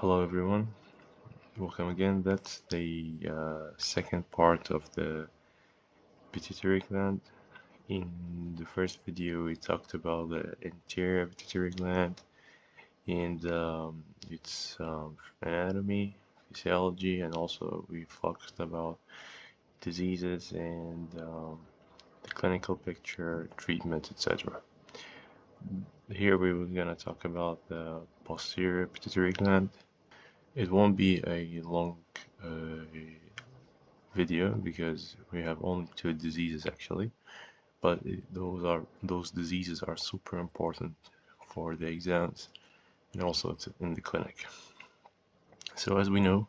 Hello everyone, welcome again. That's the second part of the pituitary gland. In the first video we talked about the anterior pituitary gland and its anatomy, physiology, and also we focused about diseases and the clinical picture, treatment, etc. Here we were going to talk about the posterior pituitary gland. It won't be a long video because we have only two diseases actually, but those diseases are super important for the exams and also in the clinic. So as we know,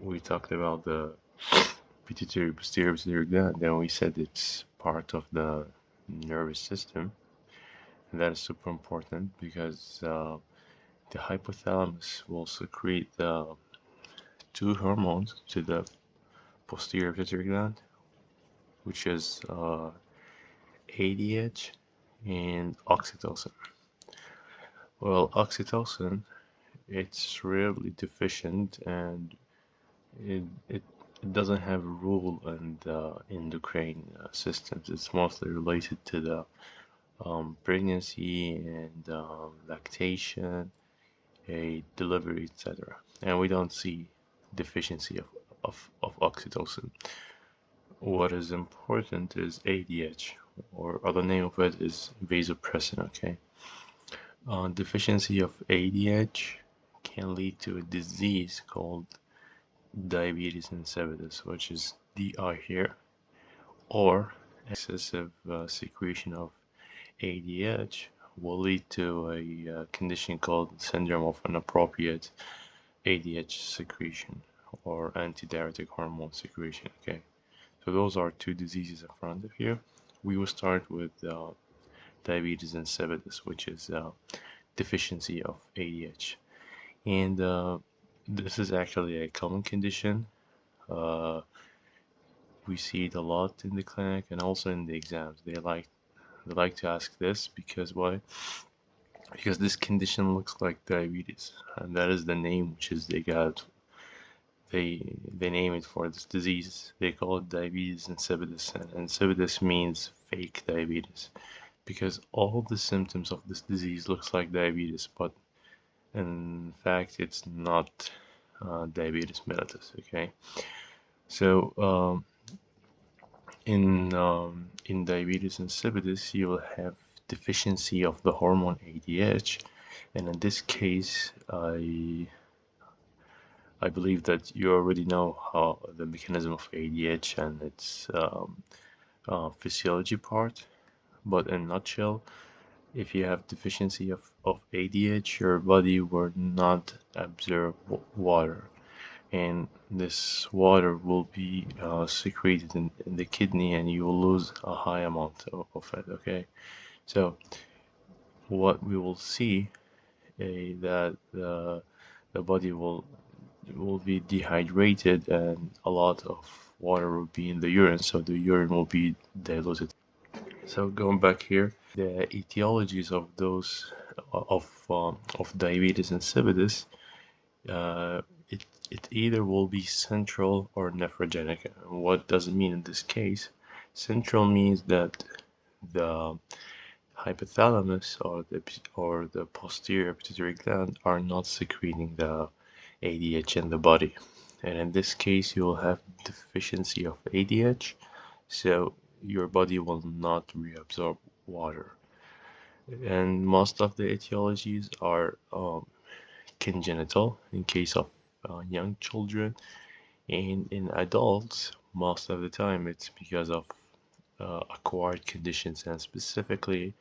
we talked about the pituitary posterior pituitary gland, and we said it's part of the nervous system, and that is super important because the hypothalamus will secrete the two hormones to the posterior pituitary gland, which is ADH and oxytocin. Well, oxytocin, it's rarely deficient and it doesn't have a role in the endocrine systems. It's mostly related to the pregnancy and lactation, delivery, etc. And we don't see deficiency of oxytocin. What is important is ADH, or other name of it is vasopressin, okay? Deficiency of ADH can lead to a disease called diabetes insipidus, which is DI here, or excessive secretion of ADH will lead to a condition called syndrome of inappropriate ADH secretion or antidiuretic hormone secretion, okay? So those are two diseases in front of you. We will start with diabetes insipidus, which is deficiency of ADH. And this is actually a common condition. We see it a lot in the clinic and also in the exams. They like to ask this because why? Because this condition looks like diabetes, and that is the name which is they got. They name it for this disease. They call it diabetes insipidus, and insipidus means fake diabetes, because all the symptoms of this disease looks like diabetes, but in fact it's not diabetes mellitus. Okay, so in diabetes insipidus you will have deficiency of the hormone ADH, and in this case I believe that you already know how the mechanism of ADH and its physiology part, but in a nutshell, if you have deficiency of ADH, your body will not absorb water, and this water will be secreted in the kidney, and you will lose a high amount of it. Okay, so what we will see that the body will be dehydrated and a lot of water will be in the urine, so the urine will be diluted. So going back here, the etiologies of those of diabetes insipidus, it either will be central or nephrogenic. What does it mean in this case? Central means that the hypothalamus or the posterior pituitary gland are not secreting the ADH in the body, and in this case you will have deficiency of ADH, so your body will not reabsorb water. And most of the etiologies are congenital in case of young children, and in adults most of the time it's because of acquired conditions and specifically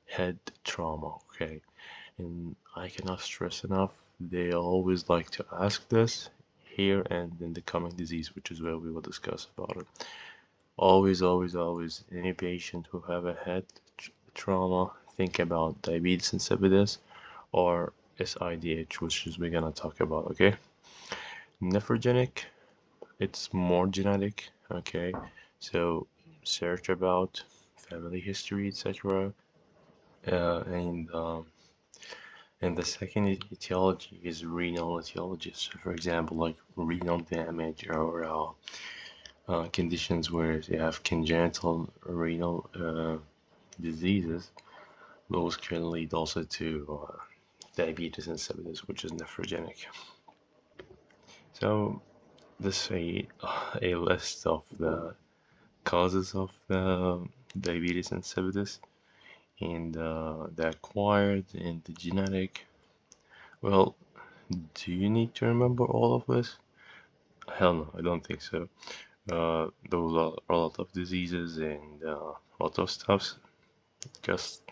head trauma. Okay, and I cannot stress enough, they always like to ask this here and in the coming disease, which is where we will discuss about it. Always, any patient who have a head trauma, think about diabetes insipidus or SIDH, which is we're gonna talk about. Okay, nephrogenic, it's more genetic. Okay, so search about family history, etc. And And the second etiology is renal etiology. So for example, like renal damage or conditions where you have congenital renal diseases. Those can lead also to diabetes insipidus, which is nephrogenic. So this is a list of the causes of diabetes insipidus, and the acquired and the genetic. Well, do you need to remember all of this? Hell no, I don't think so. Those are a lot of diseases and a lot of stuff. Just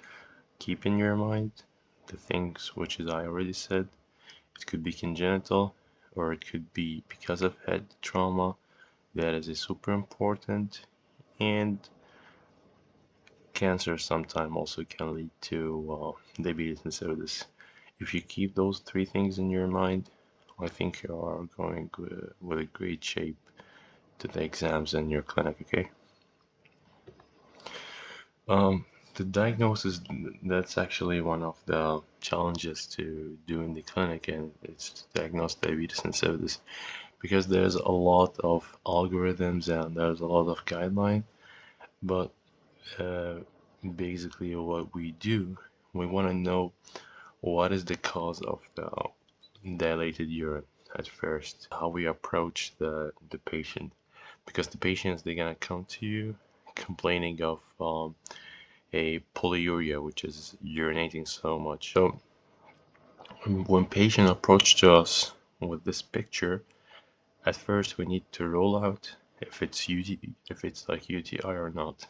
keep in your mind the things which, as I already said, it could be congenital or it could be because of head trauma. That is super important. And cancer sometimes also can lead to diabetes insipidus. If you keep those three things in your mind, I think you are going with a great shape to the exams in your clinic, okay? The diagnosis, that's actually one of the challenges to do in the clinic, and it's to diagnose diabetes insipidus because there's a lot of algorithms and there's a lot of guideline, but basically what we do, we want to know what is the cause of the dilated urine at first, how we approach the patient, because the patients, they're gonna come to you complaining of a polyuria, which is urinating so much. So when patient approach to us with this picture, at first we need to rule out if it's like UTI or not.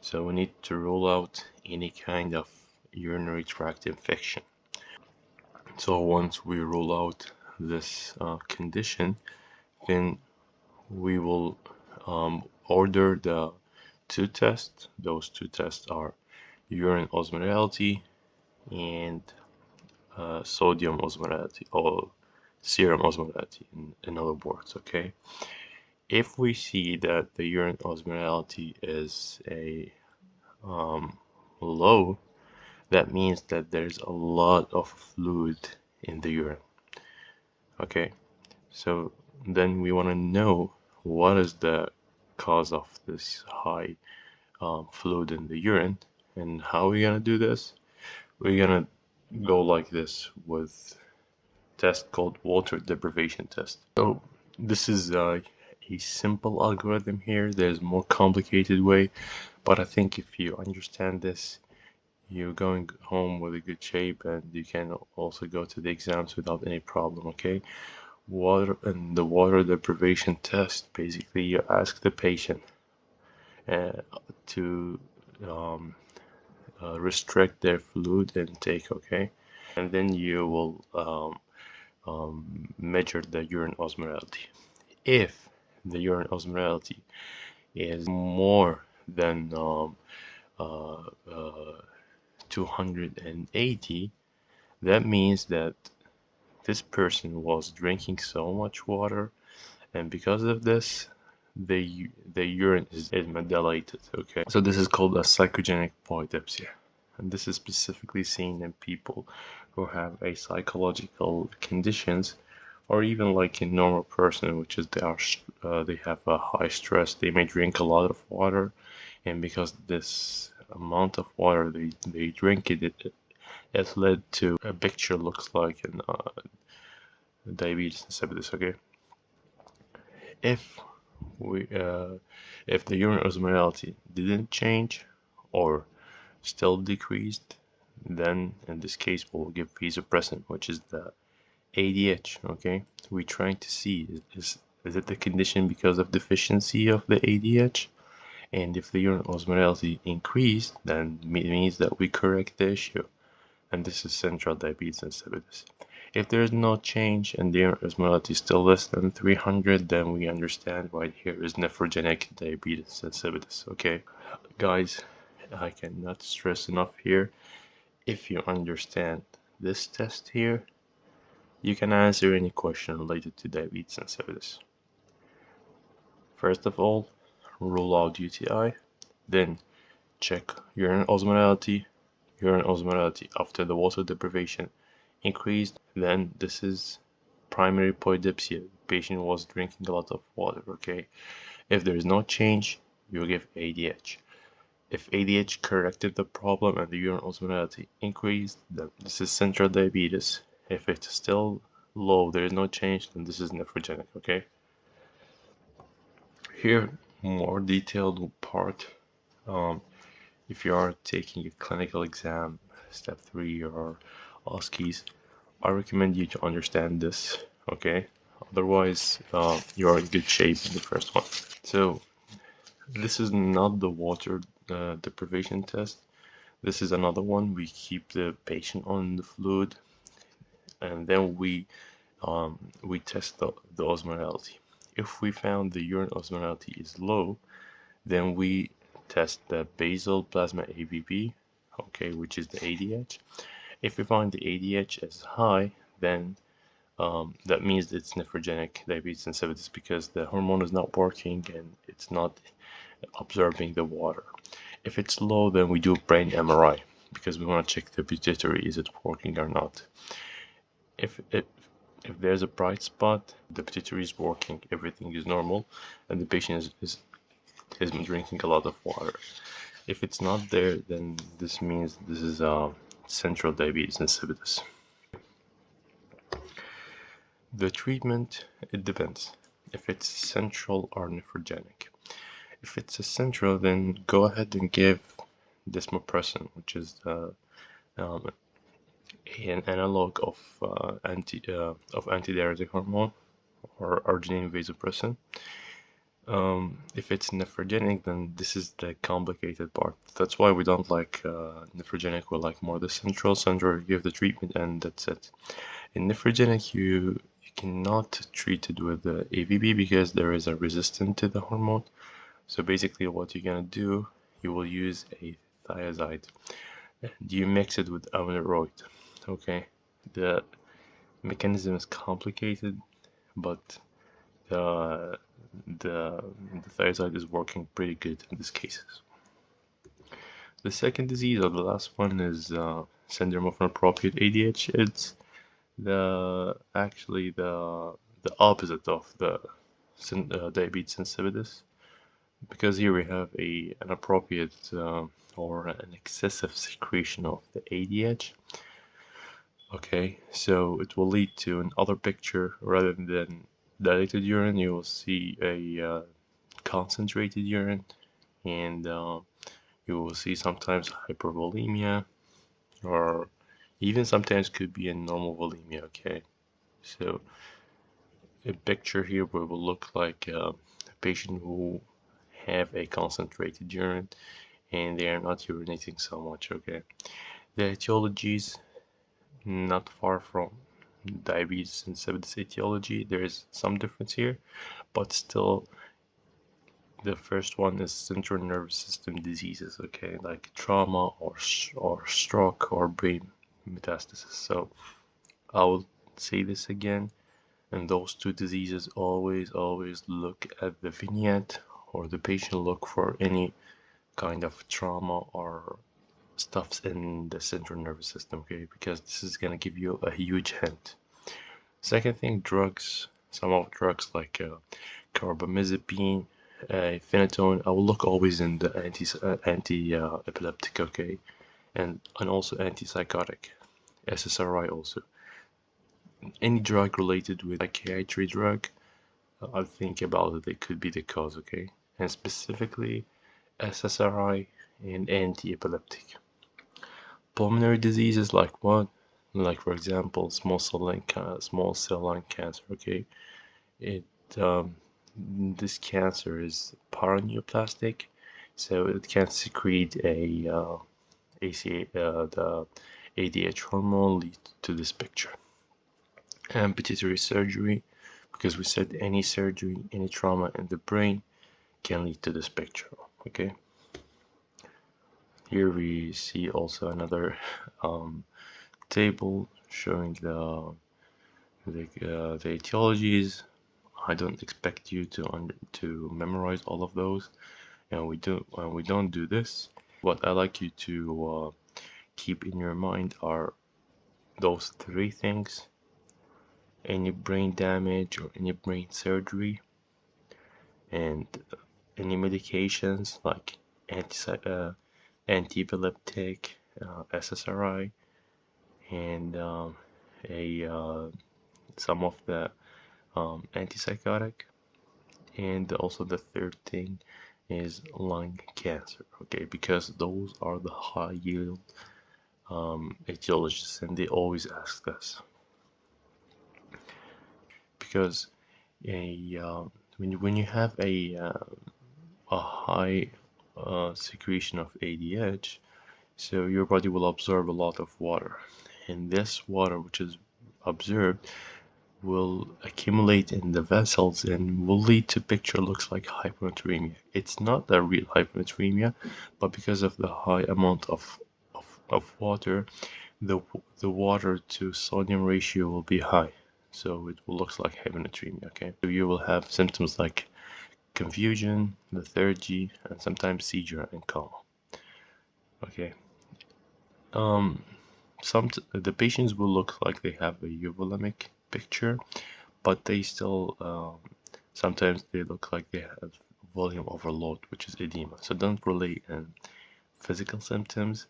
So we need to rule out any kind of urinary tract infection. So once we rule out this condition, then we will order the two tests. Those two tests are urine osmolality and sodium osmolality, or serum osmolality in other words, okay? If we see that the urine osmolality is a low, that means that there's a lot of fluid in the urine, okay? So then we want to know what is the cause of this high fluid in the urine, and how are we gonna do this? We're gonna go like this with test called water deprivation test. So this is a simple algorithm here. There's a more complicated way, but I think if you understand this, you're going home with a good shape and you can also go to the exams without any problem, okay? The water deprivation test, basically you ask the patient to restrict their fluid intake, okay? And then you will measure the urine osmolality. If the urine osmolality is more than 280, that means that this person was drinking so much water, and because of this, the urine is dilated, okay? So this is called a psychogenic polydipsia, and this is specifically seen in people who have a psychological conditions, or even like a normal person, which is they have a high stress. They may drink a lot of water, and because this amount of water they drink, it led to a picture looks like an diabetes insipidus, okay? If we if the urine osmolality didn't change or still decreased, then in this case we'll give vasopressin, which is the ADH, okay? We're trying to see is it the condition because of deficiency of the ADH, and if the urine osmolality increased, then it means that we correct the issue, and this is central diabetes insipidus. If there is no change and the urine osmolality is still less than 300, then we understand right here is nephrogenic diabetes insipidus, okay? Guys, I cannot stress enough here, if you understand this test here, you can answer any question related to diabetes insipidus. First of all, rule out UTI, then check urine osmolality after the water deprivation increased, then this is primary polydipsia. The patient was drinking a lot of water, okay? If there is no change, you give ADH. If ADH corrected the problem and the urine osmolality increased, then this is central diabetes. If it's still low, there is no change, then this is nephrogenic, okay? Here, more detailed part. If you are taking a clinical exam, step 3 or OSCEs, I recommend you to understand this, okay? Otherwise, you're in good shape in the first one. So, this is not the water deprivation test. This is another one. We keep the patient on the fluid, and then we test the osmolality. If we found the urine osmolality is low, then we test the basal plasma ABP, okay, which is the ADH. If we find the ADH is high, then that means it's nephrogenic diabetes insipidus because the hormone is not working and it's not absorbing the water. If it's low, then we do brain MRI because we want to check the pituitary, is it working or not. If there's a bright spot, the pituitary is working, everything is normal, and the patient is drinking a lot of water. If it's not there, then this means this is central diabetes insipidus. The treatment, it depends if it's central or nephrogenic. If it's a central, then go ahead and give desmopressin, which is an analog of antidiuretic hormone or arginine vasopressin. If it's nephrogenic, then this is the complicated part. That's why we don't like nephrogenic. We like more the central. You give the treatment and that's it. In nephrogenic, you cannot treat it with the AVB because there is a resistance to the hormone. So basically, what you're gonna do, you will use a thiazide and you mix it with amyloid. Okay, the mechanism is complicated, but the thiazide is working pretty good in these cases. The second disease, or the last one, is syndrome of inappropriate ADH. It's actually the opposite of the diabetes insipidus, because here we have an inappropriate or an excessive secretion of the ADH. Okay, so it will lead to another picture. Rather than dilated urine, you will see a concentrated urine, and you will see sometimes hypervolemia, or even sometimes could be a normal volemia. Okay, so a picture here will look like a patient who have a concentrated urine and they are not urinating so much. Okay, the etiologies not far from diabetes insipidus etiology. There is some difference here, but still the first one is central nervous system diseases, okay, like trauma or stroke or brain metastasis. So I will say this again, and those two diseases, always look at the vignette or the patient look for any kind of trauma or stuffs in the central nervous system, okay, because this is gonna give you a huge hint. Second thing, drugs. Some of drugs like carbamazepine, phenytoin. I will look always in the anti-epileptic, okay, and also antipsychotic, SSRI also. Any drug related with psychiatry drug, I'll think about it. It could be the cause, okay, and specifically SSRI and anti-epileptic. Pulmonary diseases like what? Like for example, small cell lung cancer. Okay, this cancer is paraneoplastic, so it can secrete the ADH hormone, lead to this picture. And pituitary surgery, because we said any surgery, any trauma in the brain can lead to this picture. Okay. Here we see also another table showing the etiologies. I don't expect you to memorize all of those, and we don't do this. What I like you to keep in your mind are those three things: any brain damage or any brain surgery, and any medications like anti-epileptic, SSRI, and some of the antipsychotic. And also the third thing is lung cancer, okay, because those are the high yield etiologists, and they always ask us, because when you have a high secretion of ADH, so your body will absorb a lot of water, and this water which is absorbed will accumulate in the vessels and will lead to picture looks like hyponatremia. It's not a real hyponatremia, but because of the high amount of water, the water to sodium ratio will be high, so it will look like hyponatremia. Okay, so you will have symptoms like confusion, lethargy, and sometimes seizure and coma. Okay, the patients will look like they have a euvolemic picture, but they still sometimes they look like they have volume overload, which is edema. So don't relate in physical symptoms.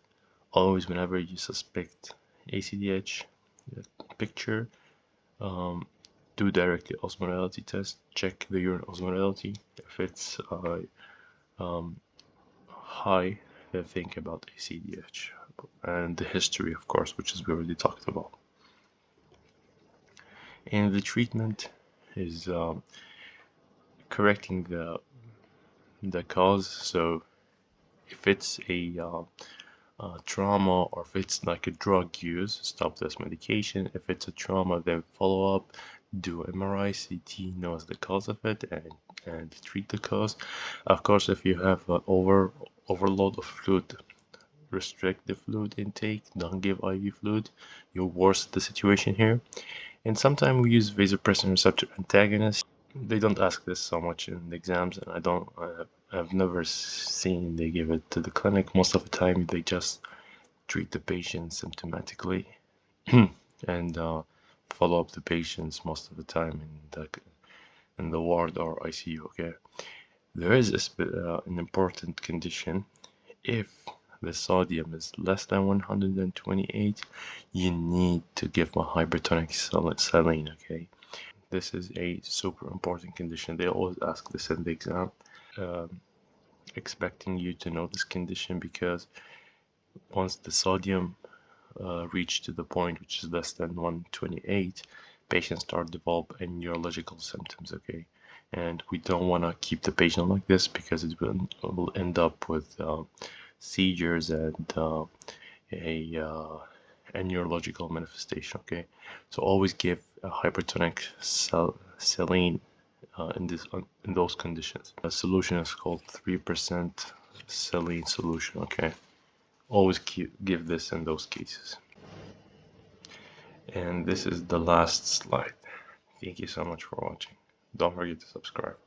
Always, whenever you suspect ACDH picture, do directly osmolality test. Check the urine osmolality. If it's high, then think about ACDH, and the history, of course, which is we already talked about. And the treatment is correcting the cause. So if it's a trauma, or if it's like a drug use, stop this medication. If it's a trauma, then follow up, do MRI, CT, knows the cause of it, and treat the cause. Of course, if you have overload of fluid, restrict the fluid intake, don't give IV fluid, you worsen the situation here. And sometimes we use vasopressin receptor antagonists. They don't ask this so much in the exams, and I've never seen they give it to the clinic. Most of the time they just treat the patient symptomatically and follow up the patients most of the time in the ward or ICU. Okay, there is an important condition. If the sodium is less than 128, you need to give a hypertonic saline. Okay, this is a super important condition. They always ask this in the exam, expecting you to know this condition, because once the sodium reach to the point which is less than 128, patients start developing neurological symptoms. Okay, and we don't want to keep the patient like this, because it will end up with seizures and a neurological manifestation. Okay, so always give a hypertonic saline in those conditions. The solution is called 3% saline solution. Okay, always give this in those cases. And this is the last slide. Thank you so much for watching. Don't forget to subscribe.